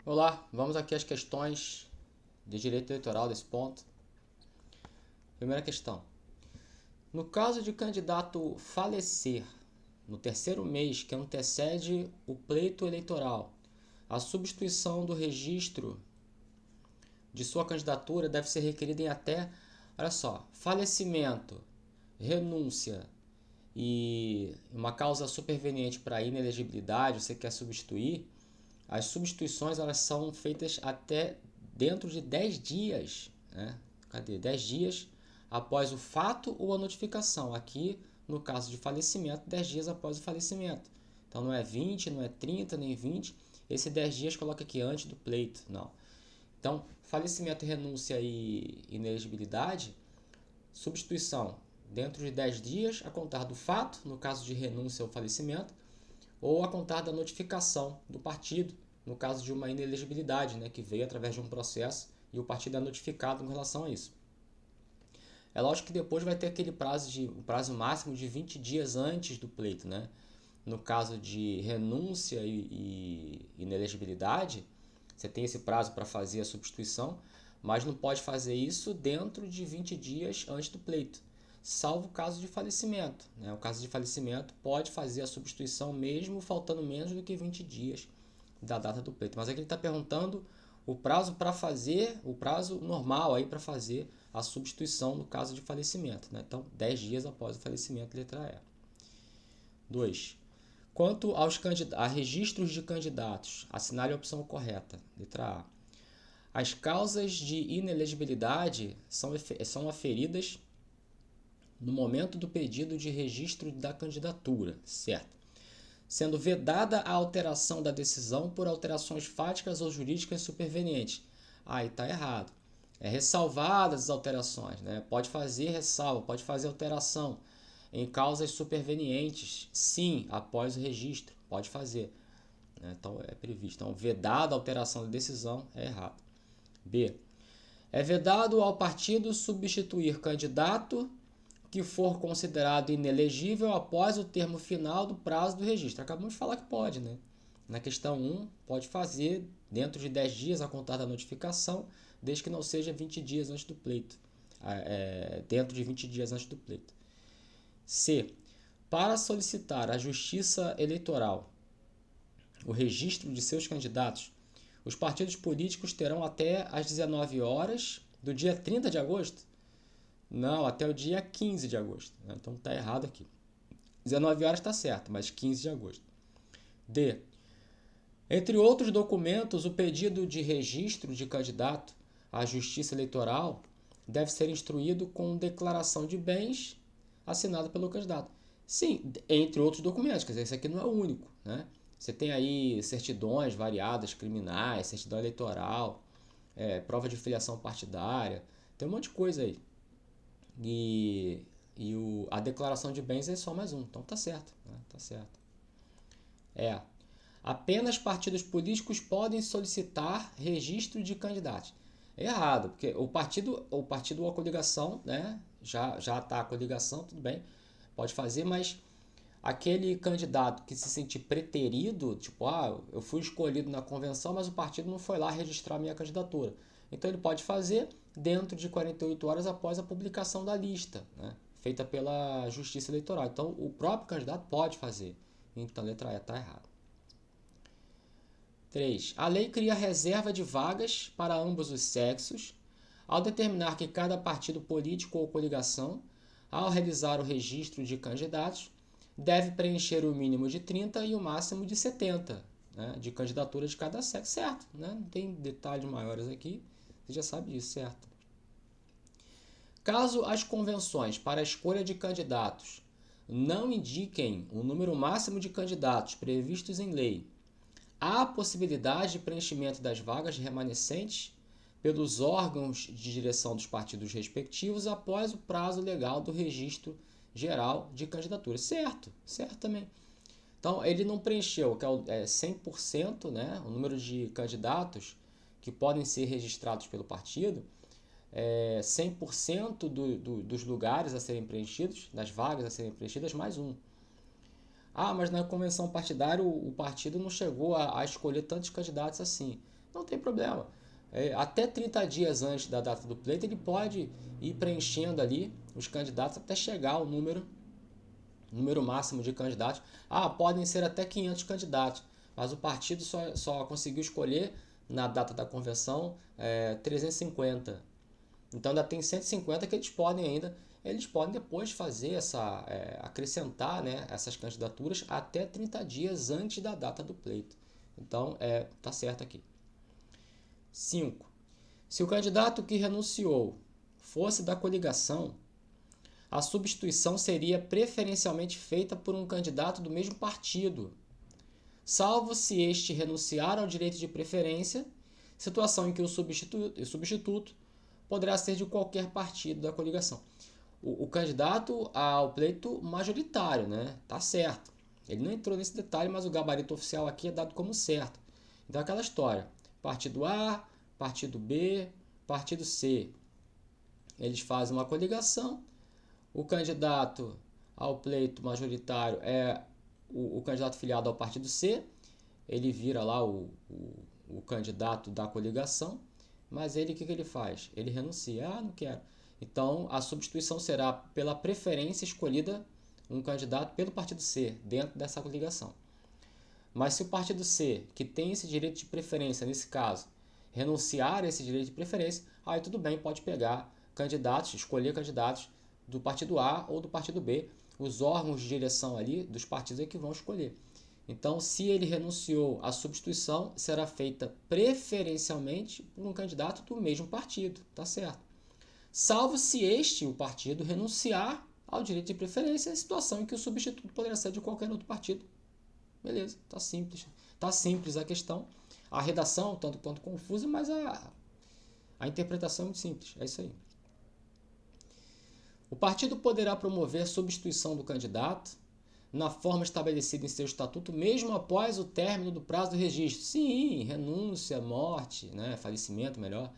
Olá, vamos aqui às questões de direito eleitoral desse ponto. Primeira questão. No caso de candidato falecer no terceiro mês que antecede o pleito eleitoral, a substituição do registro de sua candidatura deve ser requerida em até, olha só, falecimento, renúncia e uma causa superveniente para inelegibilidade, você quer substituir, as substituições elas são feitas até dentro de 10 dias, né? Cadê? 10 dias após o fato ou a notificação. Aqui, no caso de falecimento, 10 dias após o falecimento. Então não é 20, não é 30, nem 20. Esse 10 dias coloca aqui antes do pleito, não. Então, falecimento, renúncia e inelegibilidade, substituição dentro de 10 dias a contar do fato, no caso de renúncia ou falecimento, ou a contar da notificação do partido, no caso de uma inelegibilidade, né, que veio através de um processo e o partido é notificado em relação a isso. É lógico que depois vai ter aquele o prazo máximo de 20 dias antes do pleito, né? No caso de renúncia e inelegibilidade, você tem esse prazo para fazer a substituição, mas não pode fazer isso dentro de 20 dias antes do pleito, salvo o caso de falecimento, né? O caso de falecimento pode fazer a substituição mesmo faltando menos do que 20 dias da data do pleito. Mas aqui ele está perguntando o prazo para fazer, o prazo normal aí para fazer a substituição no caso de falecimento, né? Então, 10 dias após o falecimento, letra E. 2. Quanto a registros de candidatos, assinale a opção correta, letra A. As causas de inelegibilidade são aferidas no momento do pedido de registro da candidatura, certo? Sendo vedada a alteração da decisão por alterações fáticas ou jurídicas supervenientes. Aí está errado. É ressalvadas as alterações, né? Pode fazer ressalva, pode fazer alteração em causas supervenientes, sim, após o registro, pode fazer. Né? Então é previsto. Então, vedada a alteração da decisão é errado. B. É vedado ao partido substituir candidato que for considerado inelegível após o termo final do prazo do registro. Acabamos de falar que pode, né? Na questão 1, pode fazer dentro de 10 dias a contar da notificação, desde que não seja 20 dias antes do pleito. Dentro de 20 dias antes do pleito. C. Para solicitar à Justiça Eleitoral o registro de seus candidatos, os partidos políticos terão até às 19 horas do dia 30 de agosto. Não, até o dia 15 de agosto. Então está errado aqui. 19 horas está certo, mas 15 de agosto. D. Entre outros documentos, o pedido de registro de candidato à Justiça Eleitoral deve ser instruído com declaração de bens assinada pelo candidato. Sim, entre outros documentos, quer dizer, esse aqui não é o único, né? Você tem aí certidões variadas criminais, certidão eleitoral, prova de filiação partidária, tem um monte de coisa aí. A declaração de bens é só mais um, então tá certo, né? Tá certo. Apenas partidos políticos podem solicitar registro de candidatos. É errado, porque o partido ou a coligação, né? Já está a coligação, tudo bem, pode fazer, mas aquele candidato que se sentir preterido, tipo, eu fui escolhido na convenção, mas o partido não foi lá registrar a minha candidatura. Então ele pode fazer dentro de 48 horas após a publicação da lista, né, feita pela Justiça Eleitoral. Então o próprio candidato pode fazer. Então a letra E está errada. 3. A lei cria reserva de vagas para ambos os sexos, ao determinar que cada partido político ou coligação, ao realizar o registro de candidatos, deve preencher o mínimo de 30 e o máximo de 70, né, de candidatura de cada sexo, certo? Né? Não tem detalhes maiores aqui, você já sabe disso, certo? Caso as convenções para a escolha de candidatos não indiquem o número máximo de candidatos previstos em lei, há possibilidade de preenchimento das vagas remanescentes pelos órgãos de direção dos partidos respectivos após o prazo legal do registro geral de candidatura. Certo, certo também. Então, ele não preencheu, que é 100%, né, o número de candidatos que podem ser registrados pelo partido, 100% dos lugares a serem preenchidos, das vagas a serem preenchidas, mais um. Mas na convenção partidária o partido não chegou a escolher tantos candidatos assim. Não tem problema. Até 30 dias antes da data do pleito, ele pode ir preenchendo ali os candidatos até chegar ao número máximo de candidatos. Podem ser até 500 candidatos, mas o partido só conseguiu escolher na data da convenção 350. Então ainda tem 150 que eles podem depois fazer acrescentar, né, essas candidaturas até 30 dias antes da data do pleito. Então tá certo aqui. 5. Se o candidato que renunciou fosse da coligação, a substituição seria preferencialmente feita por um candidato do mesmo partido, salvo se este renunciar ao direito de preferência, situação em que o substituto poderá ser de qualquer partido da coligação. O candidato ao pleito majoritário, né? Tá certo. Ele não entrou nesse detalhe, mas o gabarito oficial aqui é dado como certo. Então aquela história, partido A, partido B, partido C. Eles fazem uma coligação, o candidato ao pleito majoritário é o candidato filiado ao partido C, ele vira lá o candidato da coligação, mas ele, o que ele faz? Ele renuncia, não quero. Então a substituição será pela preferência escolhida um candidato pelo partido C, dentro dessa coligação. Mas se o partido C, que tem esse direito de preferência, nesse caso, renunciar a esse direito de preferência, aí tudo bem, pode pegar candidatos, escolher candidatos do partido A ou do partido B. Os órgãos de direção ali dos partidos é que vão escolher. Então, se ele renunciou, a substituição será feita preferencialmente por um candidato do mesmo partido, tá certo? Salvo se o partido, renunciar ao direito de preferência, situação em que o substituto poderia ser de qualquer outro partido. Beleza, tá simples. Tá simples a questão. A redação, tanto quanto confusa, mas a interpretação é muito simples. É isso aí. O partido poderá promover substituição do candidato na forma estabelecida em seu estatuto, mesmo após o término do prazo do registro. Sim, renúncia, morte, né, falecimento, melhor,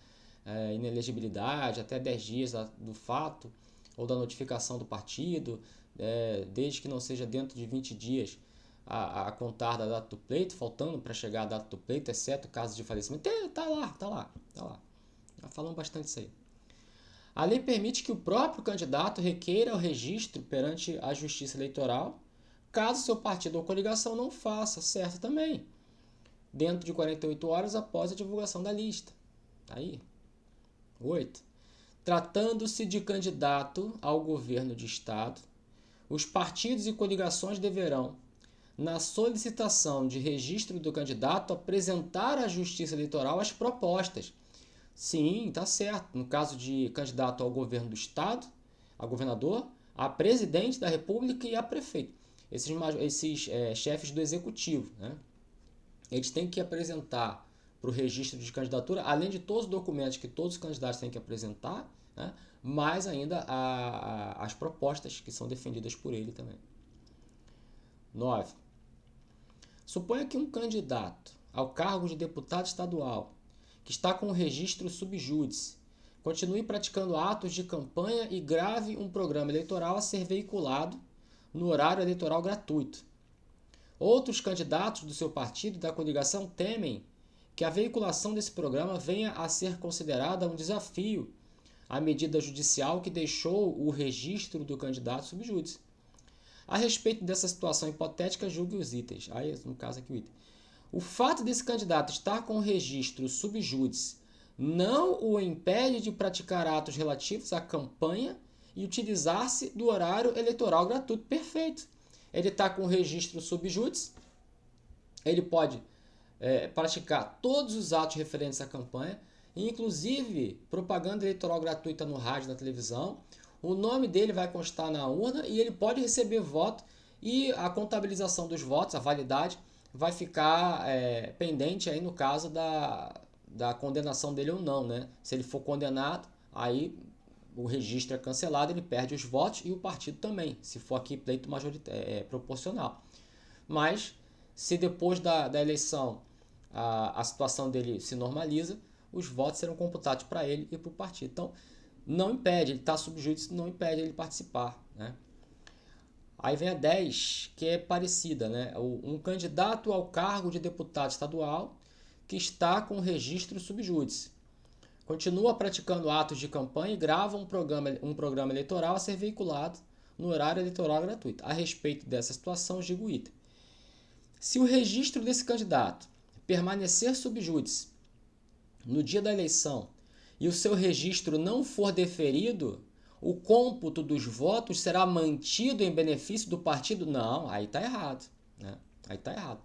inelegibilidade, até 10 dias do fato ou da notificação do partido, desde que não seja dentro de 20 dias a contar da data do pleito, faltando para chegar a data do pleito, exceto caso de falecimento. Tá lá. Já falamos bastante isso aí. A lei permite que o próprio candidato requeira o registro perante a Justiça Eleitoral, caso seu partido ou coligação não faça, certo também, dentro de 48 horas após a divulgação da lista. Aí. 8. Tratando-se de candidato ao governo de Estado, os partidos e coligações deverão, na solicitação de registro do candidato, apresentar à Justiça Eleitoral as propostas. Sim, tá certo. No caso de candidato ao governo do Estado, a governador, a presidente da República e a prefeito. Esses chefes do executivo, né? Eles têm que apresentar para o registro de candidatura, além de todos os documentos que todos os candidatos têm que apresentar, né? Mais ainda as propostas que são defendidas por ele também. 9. Suponha que um candidato ao cargo de deputado estadual, que está com o registro sub judice, continue praticando atos de campanha e grave um programa eleitoral a ser veiculado no horário eleitoral gratuito. Outros candidatos do seu partido e da coligação temem que a veiculação desse programa venha a ser considerada um desafio à medida judicial que deixou o registro do candidato sub judice. A respeito dessa situação hipotética, julgue os itens. Aí, no caso aqui, o item. O fato desse candidato estar com o registro sub judice não o impede de praticar atos relativos à campanha e utilizar-se do horário eleitoral gratuito. Perfeito. Ele está com o registro sub judice, ele pode praticar todos os atos referentes à campanha, inclusive propaganda eleitoral gratuita no rádio e na televisão. O nome dele vai constar na urna e ele pode receber voto, e a contabilização dos votos, a validade, vai ficar pendente aí no caso da condenação dele ou não, né? Se ele for condenado, aí o registro é cancelado, ele perde os votos e o partido também, se for aqui pleito proporcional. Mas se depois da eleição a situação dele se normaliza, os votos serão computados para ele e para o partido. Então, não impede, ele está sub judice, não impede ele participar, né? Aí vem a 10, que é parecida, né? Um candidato ao cargo de deputado estadual que está com o registro subjúdice. Continua praticando atos de campanha e grava um programa eleitoral a ser veiculado no horário eleitoral gratuito. A respeito dessa situação, digo item. Se o registro desse candidato permanecer subjúdice no dia da eleição e o seu registro não for deferido, o cômputo dos votos será mantido em benefício do partido? Não, aí está errado. Né? Aí está errado.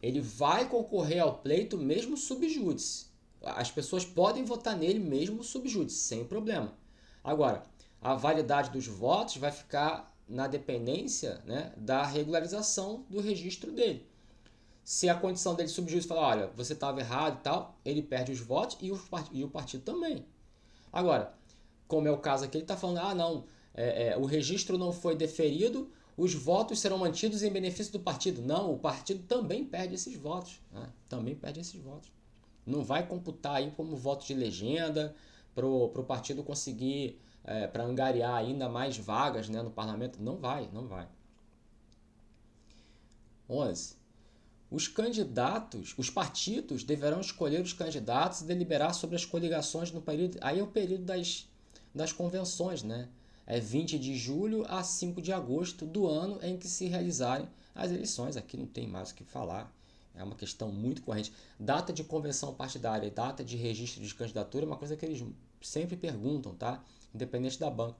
Ele vai concorrer ao pleito mesmo subjúdice. As pessoas podem votar nele mesmo subjúdice, sem problema. Agora, a validade dos votos vai ficar na dependência, né, da regularização do registro dele. Se a condição dele subjúdice falar, olha, você estava errado e tal, ele perde os votos e o partido também. Agora, como é o caso aqui, ele está falando, não, o registro não foi deferido, os votos serão mantidos em benefício do partido. Não, o partido também perde esses votos. Né? Também perde esses votos. Não vai computar aí como voto de legenda para o partido conseguir, para angariar ainda mais vagas, né, no parlamento. Não vai, não vai. 11. Os partidos deverão escolher os candidatos e deliberar sobre as coligações no período. Aí é o período das convenções, né? É 20 de julho a 5 de agosto do ano em que se realizarem as eleições. Aqui não tem mais o que falar. É uma questão muito corrente. Data de convenção partidária e data de registro de candidatura é uma coisa que eles sempre perguntam, tá? Independente da banca.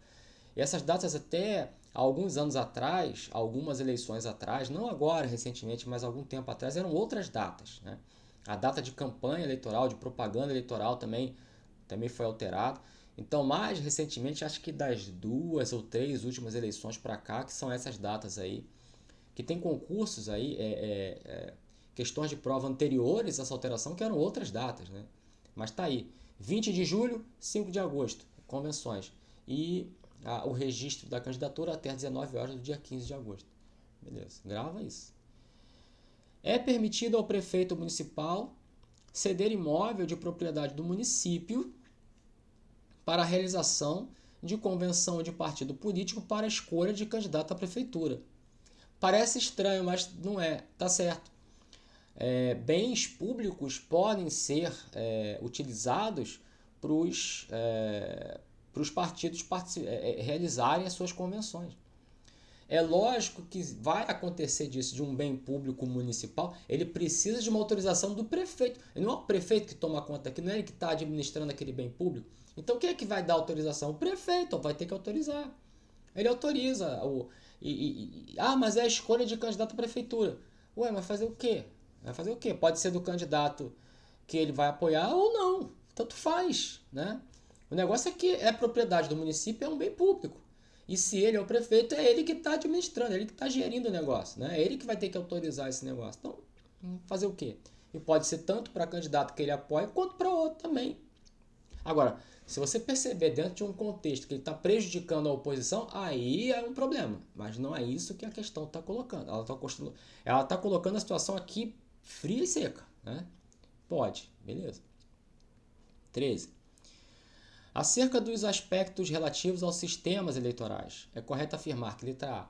E essas datas até alguns anos atrás, algumas eleições atrás, não agora recentemente, mas algum tempo atrás, eram outras datas, né? A data de campanha eleitoral, de propaganda eleitoral também foi alterada. Então, mais recentemente, acho que das 2 ou 3 últimas eleições para cá, que são essas datas aí, que tem concursos aí, questões de prova anteriores a essa alteração, que eram outras datas, né? Mas tá aí, 20 de julho, 5 de agosto, convenções. E o registro da candidatura até às 19 horas do dia 15 de agosto. Beleza, grava isso. É permitido ao prefeito municipal ceder imóvel de propriedade do município para a realização de convenção de partido político para a escolha de candidato à prefeitura. Parece estranho, mas não é, tá certo. Bens públicos podem ser utilizados para os partidos realizarem as suas convenções. É lógico que vai acontecer disso, de um bem público municipal, ele precisa de uma autorização do prefeito. Não é o prefeito que toma conta aqui, não é ele que está administrando aquele bem público. Então quem é que vai dar autorização? O prefeito vai ter que autorizar. Ele autoriza. Mas é a escolha de candidato à prefeitura. Ué, mas fazer o quê? Vai fazer o quê? Pode ser do candidato que ele vai apoiar ou não. Tanto faz, né? O negócio é que é propriedade do município, é um bem público. E se ele é o prefeito, é ele que está administrando, é ele que está gerindo o negócio, né? É ele que vai ter que autorizar esse negócio. Então, fazer o quê? E pode ser tanto para candidato que ele apoia, quanto para outro também. Agora, se você perceber dentro de um contexto que ele está prejudicando a oposição, aí é um problema. Mas não é isso que a questão está colocando. Ela está colocando a situação aqui fria e seca, né? Pode, beleza. 13. Acerca dos aspectos relativos aos sistemas eleitorais, é correto afirmar que, letra A,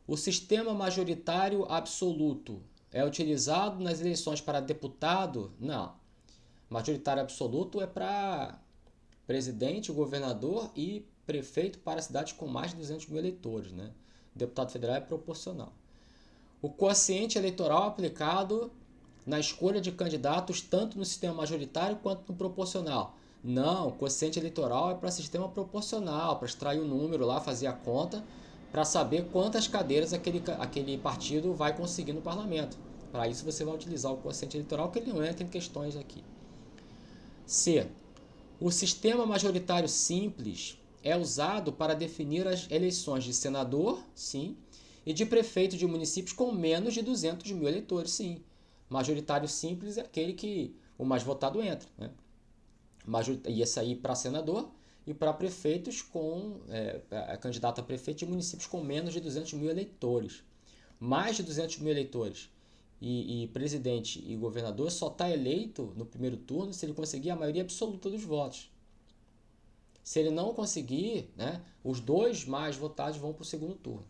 o sistema majoritário absoluto é utilizado nas eleições para deputado? Não. Majoritário absoluto é para presidente, governador e prefeito para cidades com mais de 200 mil eleitores, né? Deputado federal é proporcional. O quociente eleitoral aplicado na escolha de candidatos tanto no sistema majoritário quanto no proporcional. Não, o quociente eleitoral é para sistema proporcional, para extrair o número lá, fazer a conta, para saber quantas cadeiras aquele partido vai conseguir no parlamento. Para isso você vai utilizar o quociente eleitoral, que ele não entra em questões aqui. C. O sistema majoritário simples é usado para definir as eleições de senador, sim, e de prefeito de municípios com menos de 200 mil eleitores, sim. Majoritário simples é aquele que o mais votado entra, né? E esse aí para senador e para prefeitos candidato a prefeito de municípios com menos de 200 mil eleitores. Mais de 200 mil eleitores e presidente e governador só está eleito no primeiro turno se ele conseguir a maioria absoluta dos votos. Se ele não conseguir, né, os dois mais votados vão para o segundo turno.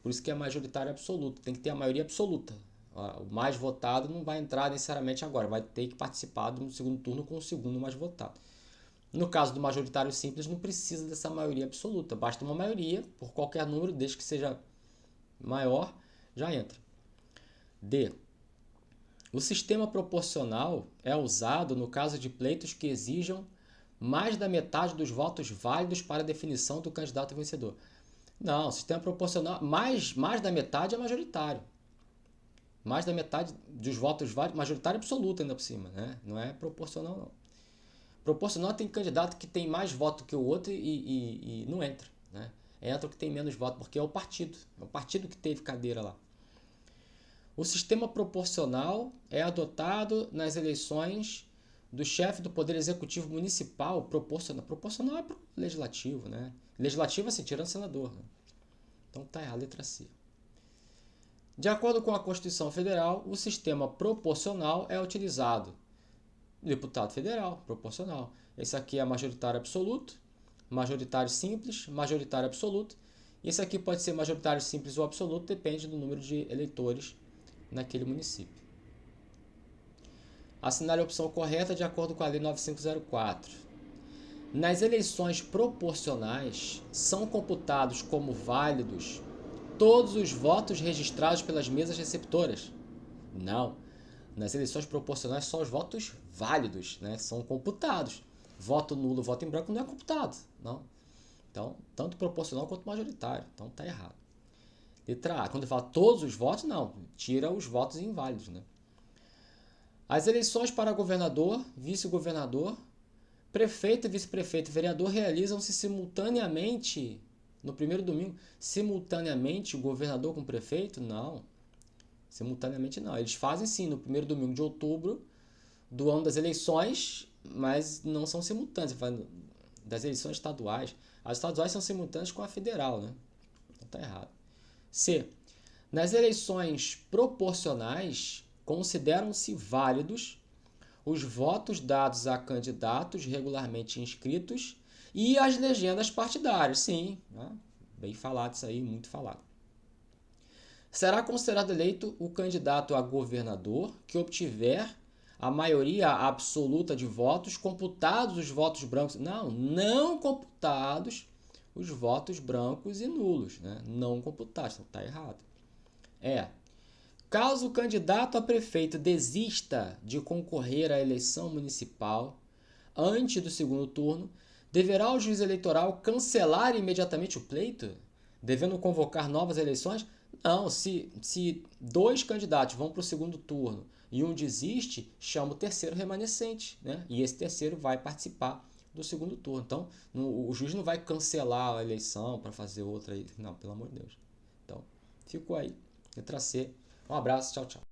Por isso que é majoritário absoluto, tem que ter a maioria absoluta. O mais votado não vai entrar necessariamente agora, vai ter que participar do segundo turno com o segundo mais votado. No caso do majoritário simples, não precisa dessa maioria absoluta, basta uma maioria por qualquer número, desde que seja maior, já entra. D. O sistema proporcional é usado no caso de pleitos que exijam mais da metade dos votos válidos para a definição do candidato vencedor. Não, sistema proporcional, mais da metade é majoritário. Mais da metade dos votos válidos, majoritário absoluto ainda por cima, né? Não é proporcional, não. Proporcional tem candidato que tem mais voto que o outro e não entra, né? Entra o que tem menos voto, porque é o partido que teve cadeira lá. O sistema proporcional é adotado nas eleições do chefe do Poder Executivo Municipal. Proporcional é para o Legislativo, né? Legislativo, assim, tirando senador, né? Então tá errado, letra C. De acordo com a Constituição Federal, o sistema proporcional é utilizado. Deputado federal, proporcional. Esse aqui é majoritário absoluto, majoritário simples, majoritário absoluto. Esse aqui pode ser majoritário simples ou absoluto, depende do número de eleitores naquele município. Assinale a opção correta de acordo com a Lei 9504. Nas eleições proporcionais, são computados como válidos todos os votos registrados pelas mesas receptoras? Não. Nas eleições proporcionais, só os votos válidos, né, são computados. Voto nulo, voto em branco não é computado. Não. Então, tanto proporcional quanto majoritário. Então, está errado. Letra A. Quando eu falo todos os votos, não. Tira os votos inválidos, né? As eleições para governador, vice-governador, prefeito, vice-prefeito e vereador realizam-se simultaneamente no primeiro domingo. Simultaneamente o governador com o prefeito? Não. Simultaneamente não. Eles fazem sim no primeiro domingo de outubro do ano das eleições, mas não são simultâneos. Das eleições estaduais. As estaduais são simultâneas com a federal, né? Então tá errado. C. Nas eleições proporcionais, consideram-se válidos os votos dados a candidatos regularmente inscritos e as legendas partidárias. Sim, né? Bem falado isso aí, muito falado. Será considerado eleito o candidato a governador que obtiver a maioria absoluta de votos, computados os votos brancos. Não computados os votos brancos e nulos, né? Não computados, então está errado. Caso o candidato a prefeito desista de concorrer à eleição municipal antes do segundo turno, deverá o juiz eleitoral cancelar imediatamente o pleito, devendo convocar novas eleições? Não, se dois candidatos vão para o segundo turno e um desiste, chama o terceiro remanescente, né? E esse terceiro vai participar do segundo turno. Então, o juiz não vai cancelar a eleição para fazer outra. Não, pelo amor de Deus. Então, ficou aí. Letra C. Um abraço, tchau, tchau.